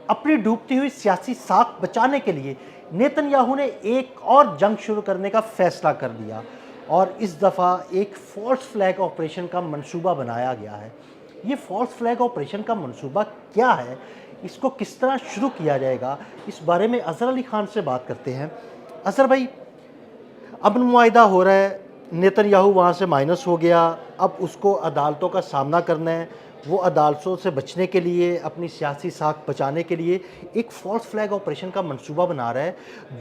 اپنی ڈوبتی ہوئی سیاسی ساکھ بچانے کے لیے نیتن یاہو نے ایک اور جنگ شروع کرنے کا فیصلہ کر لیا اور اس دفعہ ایک فالس فلیگ آپریشن کا منصوبہ بنایا گیا ہے۔ یہ فالس فلیگ آپریشن کا منصوبہ کیا ہے، اس کو کس طرح شروع کیا جائے گا، اس بارے میں اظہر علی خان سے بات کرتے ہیں۔ اظہر بھائی، امن معاہدہ ہو رہا ہے، نیتن یاہو وہاں سے مائنس ہو گیا، اب اس کو عدالتوں کا سامنا کرنا ہے، وہ عدالتوں سے بچنے کے لیے، اپنی سیاسی ساکھ بچانے کے لیے ایک فالس فلیگ آپریشن کا منصوبہ بنا رہا ہے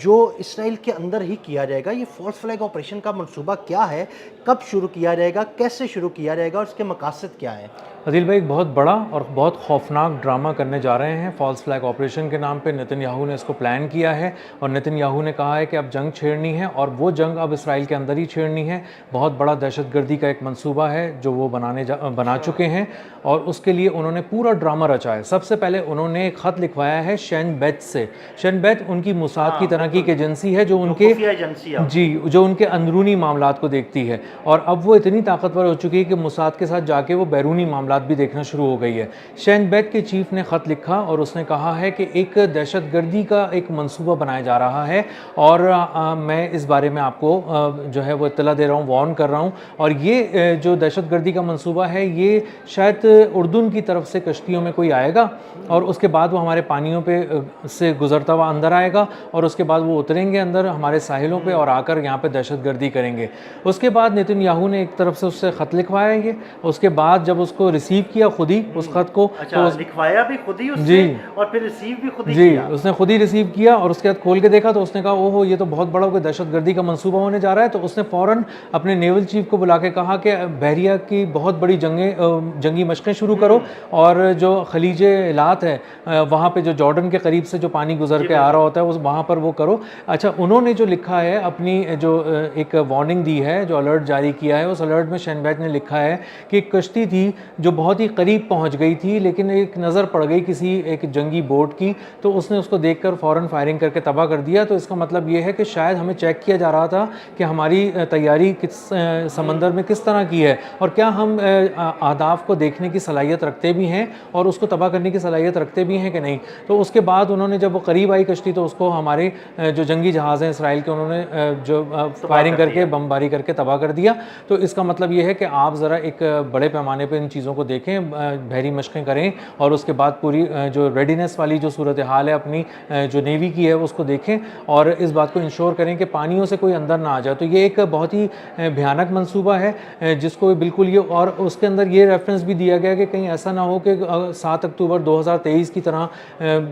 جو اسرائیل کے اندر ہی کیا جائے گا۔ یہ فالس فلیگ آپریشن کا منصوبہ کیا ہے، کب شروع کیا جائے گا، کیسے شروع کیا جائے گا اور اس کے مقاصد کیا ہیں؟ عدیل بھائی، ایک بہت بڑا اور بہت خوفناک ڈرامہ کرنے جا رہے ہیں فالس فلیگ آپریشن کے نام پہ۔ نیتن یاہو نے اس کو پلان کیا ہے اور نیتن یاہو نے کہا ہے کہ اب جنگ چھیڑنی ہے اور وہ جنگ اب اسرائیل کے اندر ہی چھیڑنی ہے۔ بہت بڑا دہشت گردی کا ایک منصوبہ ہے جو وہ بنا چکے ہیں اور اس کے لیے انہوں نے پورا ڈرامہ رچا ہے۔ سب سے پہلے انہوں نے ایک خط لکھوایا ہے شین بیت سے۔ شین بیت ان کی موساد کی طرح کی ایک ایجنسی ہے جو ان کے جو ان کے اندرونی معاملات کو دیکھتی ہے، اور اب وہ اتنی طاقتور ہو چکی ہے کہ موساد کے ساتھ جا کے وہ بیرونی معاملات بھی دیکھنا شروع ہو گئی ہے۔ شین بیت کے چیف نے خط لکھا اور اس نے کہا ہے کہ ایک دہشت گردی کا ایک منصوبہ بنایا جا رہا ہے اور میں اس بارے میں آپ کو جو ہے وہ اطلاع دے رہا ہوں، وارن کر رہا ہوں، اور یہ جو دہشت گردی کا منصوبہ ہے یہ شاید اردن کی طرف سے کشتیوں میں کوئی آئے گا اور اس کے بعد وہ ہمارے پانیوں پہ سے گزرتا ہوا اندر آئے گا اور اس کے بعد وہ اتریں گے اندر ہمارے ساحلوں پہ اور آ کر یہاں پہ دہشت گردی کریں گے۔ اس کے بعد نیتن یاہو نے ایک طرف سے اس سے خط لکھوایا یہ، اس کے بعد جب اس کو ریسیو کیا خود ہی اس خط کو، لکھوایا بھی خود ہی اس سے اور پھر ریسیو بھی خود ہی کیا۔ اس نے خود ہی ریسیو کیا اور اس کے بعد کھول کے دیکھا تو اس نے کہا اوہو یہ تو بہت بڑا کوئی دہشت گردی کا منصوبہ ہونے جا رہا ہے۔ تو اس نے فوراً اپنے نیول چیف کو بلا کے کہا کہ بحریہ کی بہت بڑی جنگی مشقیں شروع کرو اور جو خلیج ایلات ہے وہاں پہ جو جارڈن کے قریب سے جو پانی گزر کے آ رہا ہوتا ہے وہاں پر وہ کرو۔ اچھا، انہوں نے جو لکھا ہے اپنی جو ایک وارننگ دی ہے، جو الرٹ جاری کیا ہے، اس الرٹ میں شین بیت نے لکھا ہے کہ ایک کشتی تھی جو بہت ہی قریب پہنچ گئی تھی لیکن ایک نظر پڑ گئی کسی ایک جنگی بوٹ کی، تو اس نے اس کو دیکھ کر فوراً فائرنگ کر کے تباہ کر دیا۔ تو اس کا مطلب یہ ہے کہ شاید ہمیں چیک کیا جا رہا تھا کہ ہماری تیاری سمندر میں کس طرح کی ہے اور کیا ہم اہداف کو دیکھنے کی صلاحیت رکھتے بھی ہیں اور اس کو تباہ کرنے کی صلاحیت رکھتے بھی ہیں کہ نہیں۔ تو اس کے بعد انہوں نے جب وہ قریب آئی کشتی تو اس کو ہمارے جو جنگی جہاز ہیں اسرائیل کے انہوں نے جو فائرنگ کر کے بمباری کر کے تباہ کر دیا۔ تو اس کا مطلب یہ ہے کہ آپ ذرا ایک بڑے پیمانے پہ ان چیزوں کو دیکھیں، بحری مشقیں کریں اور اس کے بعد پوری جو ریڈینس والی جو صورتحال ہے اپنی جو نیوی کی ہے اس کو دیکھیں اور اس بات کو انشور کریں کہ پانیوں سے کوئی اندر نہ آ جائے۔ تو یہ ایک بہت ہی بھیانک منصوبہ ہے جس کو بالکل یہ، اور اس کے اندر یہ ریفرنس بھی دیا گیا کہ کہیں ایسا نہ ہو کہ 7 اکتوبر 2023 کی طرح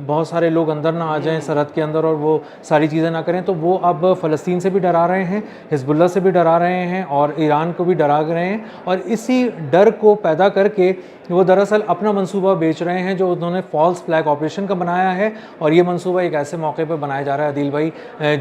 بہت سارے لوگ اندر نہ آ جائیں سرحد کے اندر اور وہ ساری چیزیں نہ کریں۔ تو وہ اب فلسطین سے بھی ڈرا رہے ہیں، حزب اللہ سے بھی ڈرا رہے ہیں اور ایران کو بھی ڈرا رہے ہیں، اور اسی ڈر کو پیدا کر کے وہ دراصل اپنا منصوبہ بیچ رہے ہیں جو انہوں نے فالس فلیگ آپریشن کا بنایا ہے۔ اور یہ منصوبہ ایک ایسے موقع پہ بنایا جا رہا ہے عدیل بھائی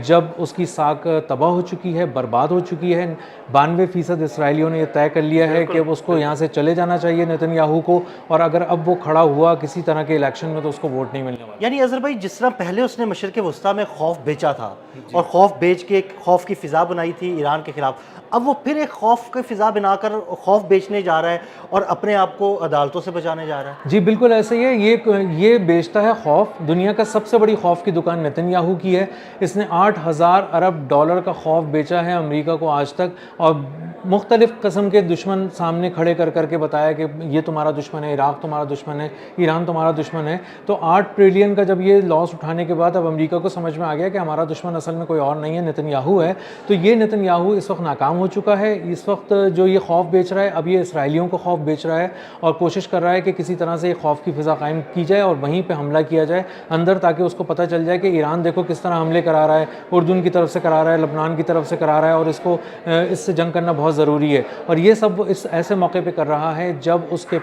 جب اس کی ساکھ تباہ ہو چکی ہے، برباد ہو چکی ہے۔ 92% اسرائیلیوں نے یہ طے کر لیا ہے کہ اس کو یہاں سے چلے جانا چاہیے نیتن یاہو کو، اور اگر اب وہ کھڑا ہوا کسی طرح کے الیکشن میں تو اس کو ووٹ نہیں ملنے والا۔ یعنی اظہر بھائی، جس طرح پہلے اس نے مشرق وسطیٰ میں خوف بیچا تھا اور خوف بیچ کے ایک خوف کی فضا بنائی تھی ایران کے خلاف، اب وہ پھر ایک خوف کی فضا بنا کر خوف بیچنے جا رہا ہے اور اپنے آپ کو عدالتوں سے بچانے جا رہا ہے۔ جی بالکل ایسے ہی ہے، یہ بیچتا ہے خوف۔ دنیا کا سب سے بڑی خوف کی دکان نیتن یاہو کی ہے۔ اس نے $8,000 ارب کا خوف بیچا ہے امریکہ کو آج تک، اور مختلف قسم کے دشمن سامنے کھڑے کر کر کے بتایا کہ یہ تمہارا دشمن ہے، عراق تمہارا دشمن ہے، ایران تمہارا دشمن ہے۔ تو 8 ٹریلین کا جب یہ لاس اٹھانے کے بعد اب امریکہ کو سمجھ میں آ گیا کہ ہمارا دشمن اصل میں کوئی اور نہیں ہے، نیتن یاہو ہے۔ تو یہ نیتن یاہو اس وقت ناکام ہو چکا ہے۔ اس وقت جو یہ خوف بیچ رہا ہے اب یہ اسرائیلیوں کو خوف بیچ رہا ہے اور کوشش کر رہا ہے کہ کسی طرح سے خوف کی فضا قائم کی جائے اور وہیں پہ حملہ کیا جائے اندر، تاکہ اس کو پتہ چل جائے کہ ایران دیکھو کس طرح حملے کرا رہا ہے، اردن کی طرف سے کرا رہا ہے، لبنان کی طرف سے کرا رہا ہے، اور اس سے جنگ کرنا بہت ضروری ہے۔ اور یہ سب اس ایسے موقع پہ کر رہا ہے جب اس کے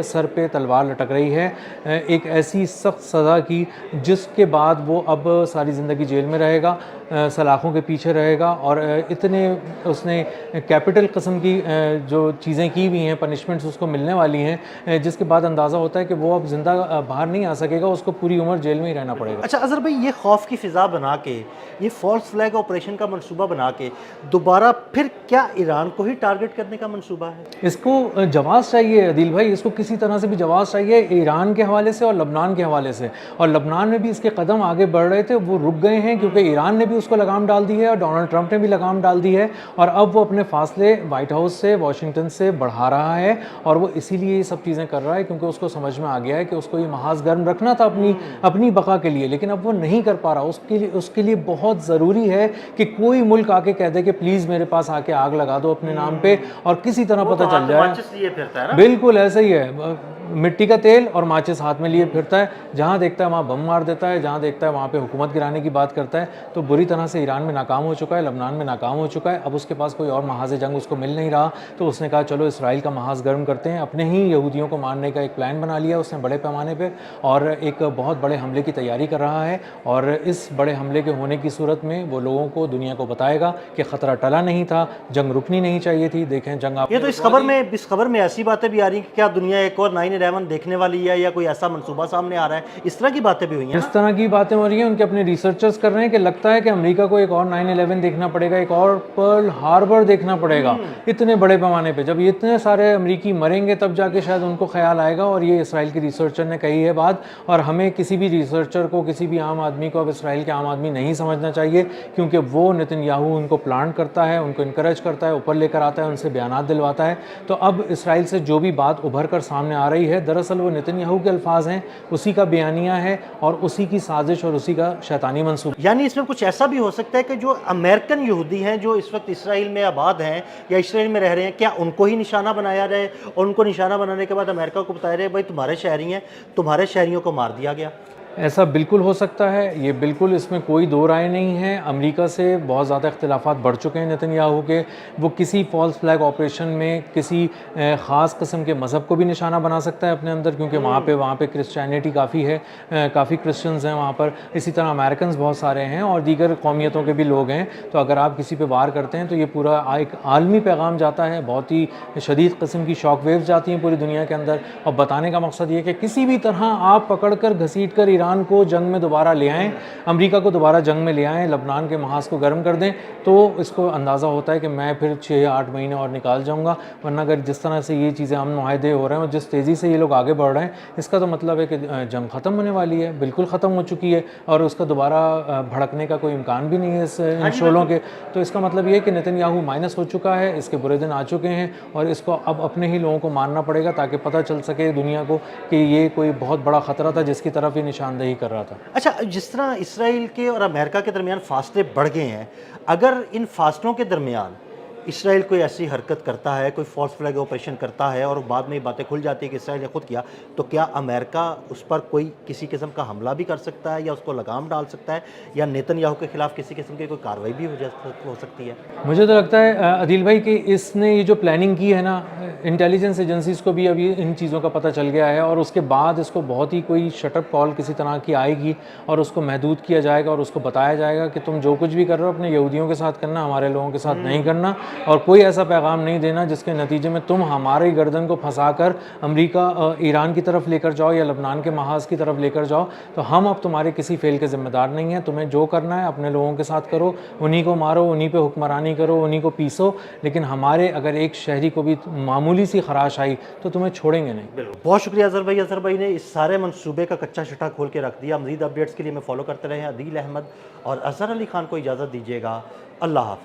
سر پہ تلوار لٹک رہی ہے ایک ایسی سخت سزا کی جس کے بعد وہ اب ساری زندگی جیل میں رہے گا۔ سلاخوں کے پیچھے رہے گا اور اتنے اس نے کیپٹل قسم کی جو چیزیں کی ہوئی ہیں، پنشمنٹس اس کو ملنے والی ہیں، جس کے بعد اندازہ ہوتا ہے کہ وہ اب زندہ باہر نہیں آ سکے گا، اس کو پوری عمر جیل میں ہی رہنا پڑے گا۔ اچھا اظہر بھائی، یہ خوف کی فضا بنا کے، یہ فالس فلیگ آپریشن کا منصوبہ بنا کے دوبارہ پھر کیا ایران کو ہی ٹارگٹ کرنے کا منصوبہ ہے؟ اس کو جواز چاہیے عدیل بھائی، اس کو کسی طرح سے بھی جواز چاہیے، ایران کے حوالے سے اور لبنان کے حوالے سے، اور لبنان میں بھی اس کے قدم آگے بڑھ رہے تھے، وہ رک گئے ہیں کیونکہ ایران نے بھی اس کو لگام ڈال دی ہے اور ڈونلڈ ٹرمپ نے بھی لگام ڈال دی ہے، اور اب وہ اپنے فاصلے وائٹ ہاؤس سے، واشنگٹن سے بڑھا رہا ہے، اور وہ اسی لیے یہ سب چیزیں کر رہا ہے کیونکہ اس کو سمجھ میں آ گیا ہے کہ اس کو یہ محاذ گرم رکھنا تھا اپنی بقا کے لیے، لیکن اب وہ نہیں کر پا رہا۔ اس کے لیے بہت ضروری ہے کہ کوئی ملک آ کے کہہ دے کہ پلیز میرے پاس آ کے آگ لگا دو اپنے نام پہ، اور کسی طرح پتہ چل جائے۔ بالکل ایسا ہی ہے، مٹی کا تیل اور ماچس ہاتھ میں لیے پھرتا ہے، جہاں دیکھتا ہے وہاں بم مار دیتا ہے، جہاں دیکھتا ہے وہاں پہ حکومت گرانے کی بات کرتا ہے۔ تو بری طرح سے ایران میں ناکام ہو چکا ہے، لبنان میں ناکام ہو چکا ہے، اب اس کے پاس کوئی اور محاذ جنگ اس کو مل نہیں رہا، تو اس نے کہا چلو اسرائیل کا محاذ گرم کرتے ہیں، اپنے ہی یہودیوں کو مارنے کا ایک پلان بنا لیا اس نے بڑے پیمانے پہ، اور ایک بہت بڑے حملے کی تیاری کر رہا ہے، اور اس بڑے حملے کے ہونے کی صورت میں وہ لوگوں کو، دنیا کو بتائے گا کہ خطرہ ٹلا نہیں تھا، جنگ رکنی نہیں چاہیے تھی۔ دیکھیں جنگ آپ یہ تو اس خبر میں ایسی باتیں بھی آ رہی ہیں کہ کیا دنیا ایک اور 9/11 دیکھنے والی ہے، یا کوئی ایسا منصوبہ سامنے آ رہا ہے، اس طرح کی باتیں بھی ہوئی ہیں۔ اس طرح کی باتیں ہو رہی ہیں، ان کے اپنے ریسرچرز کر رہے ہیں کہ لگتا ہے کہ امریکہ کو ایک اور 9/11 دیکھنا پڑے گا، ایک اور پرل ہاربر دیکھنا پڑے گا اتنے بڑے پیمانے پہ۔ جب اتنے سارے امریکی مریں گے تب جا کے شاید ان کو خیال آئے گا، اور یہ اسرائیل کی ریسرچر نے کہی ہے بات، اور ہمیں کسی بھی ریسرچر کو، کسی بھی عام آدمی کو اب اسرائیل کے عام آدمی نہیں سمجھنا چاہیے، کیونکہ وہ نتن یاہو ان کو پلانٹ کرتا ہے، ان کو انکریج کرتا ہے، اوپر لے کر آتا ہے، ان سے بیانات دلواتا ہے۔ تو اب اسرائیل سے جو بھی بات ابھر کر سامنے آ رہی ہے، دراصل وہ نتن یاہو کے الفاظ ہیں، اسی کا بیانیہ ہے، اور اسی کی سازش اور اسی کا شیطانی منصوبہ۔ یعنی اس میں کچھ ایسا بھی ہو سکتا ہے کہ جو امریکن یہودی ہیں جو اس وقت اسرائیل میں آباد ہیں یا اسرائیل میں رہ رہے ہیں، کیا ان کو ہی نشانہ بنایا جائے، اور ان کو نشانہ بنانے کے بعد امریکہ کو بتایا جائے بھائی تمہارے شہری ہیں، تمہارے شہریوں کو مار دیا گیا؟ ایسا بالکل ہو سکتا ہے، یہ بالکل اس میں کوئی دو رائے نہیں ہے۔ امریکہ سے بہت زیادہ اختلافات بڑھ چکے ہیں نتن یاہو کے، وہ کسی فالس فلیگ آپریشن میں کسی خاص قسم کے مذہب کو بھی نشانہ بنا سکتا ہے اپنے اندر، کیونکہ وہاں پہ کرسچینٹی کافی ہے، کافی کرسچنز ہیں وہاں پر، اسی طرح امریکنز بہت سارے ہیں اور دیگر قومیتوں کے بھی لوگ ہیں۔ تو اگر آپ کسی پہ وار کرتے ہیں تو یہ پورا ایک عالمی پیغام جاتا ہے، بہت ہی شدید قسم کی شاک ویوز جاتی ہیں پوری دنیا کے اندر، اور بتانے کا مقصد یہ کہ کسی بھی طرح آپ پکڑ کر گھسیٹ کر ایران کو جنگ میں دوبارہ لے آئیں، امریکہ کو دوبارہ جنگ میں لے آئیں، لبنان کے محاذ کو گرم کر دیں، تو اس کو اندازہ ہوتا ہے کہ میں پھر 6-8 مہینے اور نکال جاؤں گا۔ ورنہ اگر جس طرح سے یہ چیزیں امن معاہدے ہو رہے ہیں اور جس تیزی سے یہ لوگ آگے بڑھ رہے ہیں، اس کا تو مطلب ہے کہ جنگ ختم ہونے والی ہے، بالکل ختم ہو چکی ہے، اور اس کا دوبارہ بھڑکنے کا کوئی امکان بھی نہیں ہے ان شعلوں کے۔ تو اس کا مطلب یہ ہے کہ نتن یاہو مائنس ہو چکا ہے، اس کے برے دن آ چکے ہیں، اور اس کو اب اپنے ہی لوگوں کو مارنا پڑے گا تاکہ پتہ چل سکے دنیا کو کہ یہ کوئی بہت بڑا خطرہ تھا جس کی طرف یہ نشاندہی کر رہا تھا۔ اچھا، جس طرح اسرائیل کے اور امریکہ کے درمیان فاصلے بڑھ گئے ہیں، اگر ان فاصلوں کے درمیان اسرائیل کوئی ایسی حرکت کرتا ہے، کوئی فالس فلیگ آپریشن کرتا ہے، اور بعد میں یہ باتیں کھل جاتی ہے کہ اسرائیل نے خود کیا، تو کیا امریکہ اس پر کوئی کسی قسم کا حملہ بھی کر سکتا ہے، یا اس کو لگام ڈال سکتا ہے، یا نیتن یاہو کے خلاف کسی قسم کی کوئی کارروائی بھی ہو سکتی ہے؟ مجھے تو لگتا ہے عدیل بھائی کہ اس نے یہ جو پلاننگ کی ہے نا، انٹیلیجنس ایجنسیز کو بھی ابھی ان چیزوں کا پتہ چل گیا ہے، اور اس کے بعد اس کو بہت ہی کوئی شٹ اپ کال کسی طرح کی آئے گی، اور اس کو محدود کیا جائے گا، اور اس کو بتایا جائے گا کہ تم جو کچھ بھی کر رہے ہو اپنے یہودیوں کے ساتھ کرنا، ہمارے لوگوں کے ساتھ نہیں کرنا، اور کوئی ایسا پیغام نہیں دینا جس کے نتیجے میں تم ہماری گردن کو پھنسا کر امریکہ ایران کی طرف لے کر جاؤ یا لبنان کے محاذ کی طرف لے کر جاؤ، تو ہم اب تمہارے کسی فعل کے ذمہ دار نہیں ہیں۔ تمہیں جو کرنا ہے اپنے لوگوں کے ساتھ کرو، انہی کو مارو، انہی پہ حکمرانی کرو، انہی کو پیسو، لیکن ہمارے اگر ایک شہری کو بھی معمولی سی خراش آئی تو تمہیں چھوڑیں گے نہیں۔ بہت شکریہ اظہر بھائی نے اس سارے منصوبے کا کچا شٹا کھول کے رکھ دیا۔ مزید اپڈیٹس کے لیے میں فالو کرتے رہے ہیں عدیل احمد اور اظہر علی خان کو اجازت دیجیے گا۔ اللہ حافظ۔